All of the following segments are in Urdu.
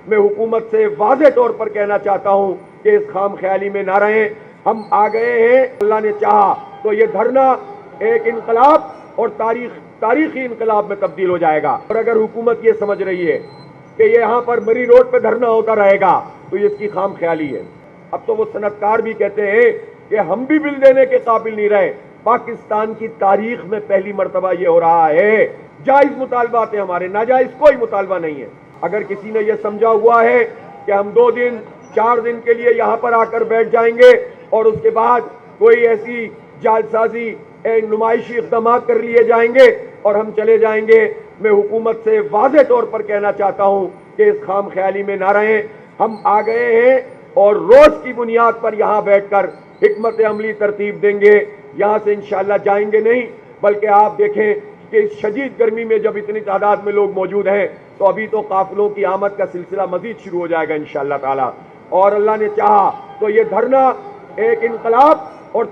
میں حکومت سے واضح طور پر کہنا چاہتا ہوں کہ اس خام خیالی میں نہ رہیں. ہم آ گئے ہیں، اللہ نے چاہا تو یہ دھرنا ایک انقلاب اور تاریخی انقلاب میں تبدیل ہو جائے گا. اور اگر حکومت یہ سمجھ رہی ہے کہ یہ یہاں پر مری روڈ پہ دھرنا ہوتا رہے گا تو یہ اس کی خام خیالی ہے. اب تو وہ صنعت کار بھی کہتے ہیں کہ ہم بھی بل دینے کے قابل نہیں رہے. پاکستان کی تاریخ میں پہلی مرتبہ یہ ہو رہا ہے. جائز مطالبات ہیں ہمارے، ناجائز کوئی مطالبہ نہیں ہے. اگر کسی نے یہ سمجھا ہوا ہے کہ ہم 2 دن 4 دن کے لیے یہاں پر آ کر بیٹھ جائیں گے اور اس کے بعد کوئی ایسی جعلسازی نمائشی اقدامات کر لیے جائیں گے اور ہم چلے جائیں گے، میں حکومت سے واضح طور پر کہنا چاہتا ہوں کہ اس خام خیالی میں نہ رہیں. ہم آ گئے ہیں اور روز کی بنیاد پر یہاں بیٹھ کر حکمت عملی ترتیب دیں گے. یہاں سے انشاءاللہ جائیں گے نہیں، بلکہ آپ دیکھیں کہ اس شدید گرمی میں جب اتنی تعداد میں لوگ موجود ہیں تو ابھی تو قافلوں کی آمد کا سلسلہ مزید شروع ہو جائے گا انشاءاللہ تعالی. اور اللہ نے چاہا تو یہ دھرنا ایک انقلاب اور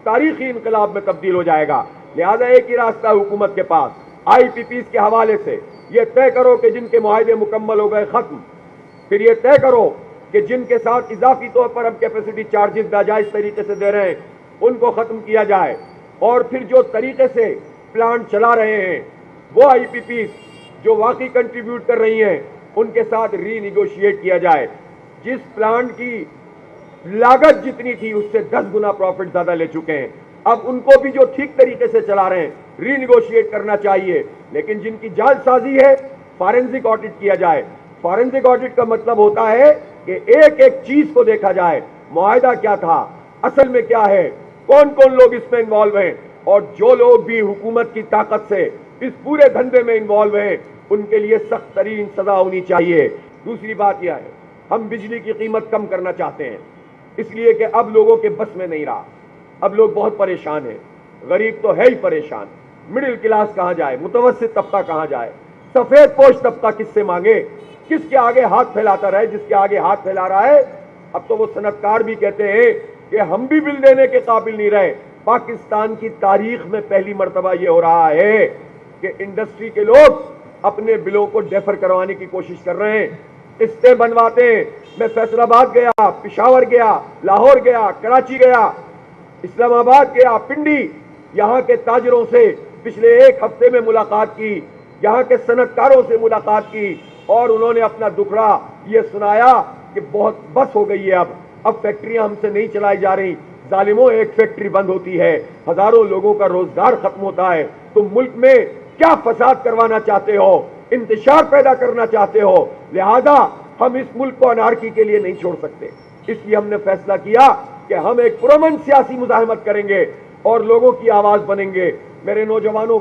تاریخی انقلاب میں تبدیل ہو جائے گا. لہذا ایک ہی راستہ حکومت کے پاس، آئی پی پیز کے حوالے سے یہ طے کرو کہ جن کے معاہدے مکمل ہو گئے ختم. پھر یہ طے کرو کہ جن کے ساتھ اضافی طور پر ہم کیپیسٹی چارجز ناجائز طریقے سے دے رہے ہیں ان کو ختم کیا جائے. اور پھر جو طریقے سے پلانٹ چلا رہے ہیں وہ آئی پی پیز جو واقعی کنٹریبیوٹ کر رہی ہیں ان کے ساتھ ری نیگوشیٹ کیا جائے. جس پلانٹ کی لاگت جتنی تھی اس سے 10 گنا پروفٹ زیادہ لے چکے ہیں، اب ان کو بھی جو ٹھیک طریقے سے چلا رہے ہیں ری نیگوشیٹ کرنا چاہیے. لیکن جن کی جعل سازی ہے فارنزک آڈٹ کیا جائے. فارنزک آڈٹ کا مطلب ہوتا ہے کہ ایک ایک چیز کو دیکھا جائے، معاہدہ کیا تھا، اصل میں کیا ہے، کون کون لوگ اس میں انوالو ہیں، اور جو لوگ بھی حکومت کی طاقت سے اس پورے دھندے میں انوالو ہیں ان کے لیے سخت ترین سزا ہونی چاہیے. دوسری بات یہ ہے ہم بجلی کی قیمت کم کرنا چاہتے ہیں، اس لیے کہ اب لوگوں کے بس میں نہیں رہا. اب لوگ بہت پریشان ہیں، غریب تو ہے ہی پریشان، مڈل کلاس کہاں جائے، متوسط طبقہ کہاں جائے، سفید پوش طبقہ کس سے مانگے، کس کے آگے ہاتھ پھیلاتا رہے. جس کے آگے ہاتھ پھیلا رہا ہے اب تو وہ صنعت کار بھی کہتے ہیں کہ ہم بھی بل دینے کے قابل نہیں رہے. پاکستان کی تاریخ میں پہلی مرتبہ یہ ہو رہا ہے کہ انڈسٹری کے لوگ اپنے بلوں کو ڈیفر کروانے کی کوشش کر رہے ہیں، قسطیں بنواتے ہیں. میں فیصل آباد گیا، پشاور گیا، لاہور گیا، کراچی گیا، اسلام آباد گیا، پنڈی، یہاں کے تاجروں سے پچھلے 1 ہفتے میں ملاقات کی، یہاں کے صنعت کاروں سے ملاقات کی اور انہوں نے اپنا دکھڑا یہ سنایا کہ بہت بس ہو گئی ہے، اب فیکٹریاں ہم سے نہیں چلائی جا رہی. ظالموں، ایک فیکٹری بند ہوتی ہے ہزاروں لوگوں کا روزگار ختم ہوتا ہے. تم ملک میں کیا فساد کروانا چاہتے ہو، انتشار پیدا کرنا چاہتے ہو. لہذا ہم اس ملک کو انارکی کے لیے نہیں چھوڑ سکتے. اس لیے ہم نے فیصلہ کیا کہ ہم ایک پرامن سیاسی مزاحمت کریں گے اور لوگوں کی آواز بنیں گے. میرے نوجوانوں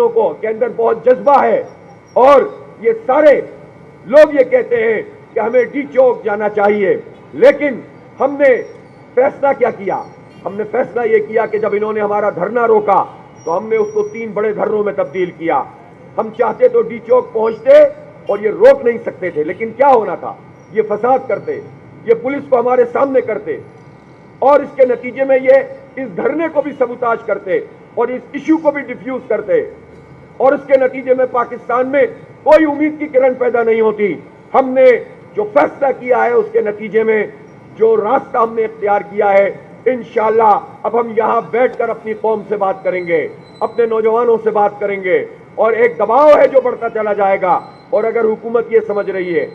کو کے اندر بہت جذبہ ہے اور یہ سارے لوگ یہ کہتے ہیں کہ ہمیں ڈی چوک جانا چاہیے. لیکن ہم نے فیصلہ کیا کیا؟ ہم نے فیصلہ یہ کیا کہ جب انہوں نے ہمارا دھرنا روکا تو ہم نے اس کو 3 بڑے دھرنوں میں تبدیل کیا. ہم چاہتے تو ڈی چوک پہنچتے اور یہ روک نہیں سکتے تھے، لیکن کیا ہونا تھا، یہ فساد کرتے، یہ پولیس کو ہمارے سامنے کرتے اور اس کے نتیجے میں یہ اس دھرنے کو بھی سبوتاج کرتے اور اس ایشو کو بھی ڈیفیوز کرتے اور اس کے نتیجے میں پاکستان میں کوئی امید کی کرن پیدا نہیں ہوتی. ہم نے جو فیصلہ کیا ہے اس کے نتیجے میں جو راستہ ہم نے اختیار کیا ہے، انشاءاللہ اب ہم یہاں بیٹھ کر اپنی قوم سے بات کریں گے، اپنے نوجوانوں سے بات کریں گے اور ایک دباؤ ہے جو بڑھتا چلا جائے گا. اور اگر حکومت یہ سمجھ رہی ہے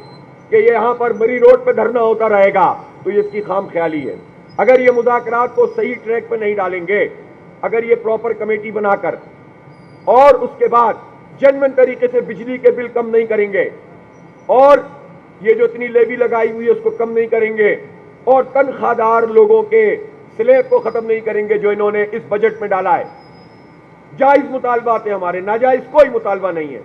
کہ یہ یہاں پر مری روڈ پہ دھرنا ہوتا رہے گا تو یہ اس کی خام خیالی ہے. اگر یہ مذاکرات کو صحیح ٹریک پہ نہیں ڈالیں گے، اگر یہ پراپر کمیٹی بنا کر اور اس کے بعد جنمن طریقے سے بجلی کے بل کم نہیں کریں گے اور یہ جو اتنی لیوی لگائی ہوئی ہے اس کو کم نہیں کریں گے اور تنخواہ دار لوگوں کے سلیب کو ختم نہیں کریں گے جو انہوں نے اس بجٹ میں ڈالا ہے. جائز مطالبات ہیں ہمارے، ناجائز کوئی مطالبہ نہیں ہے.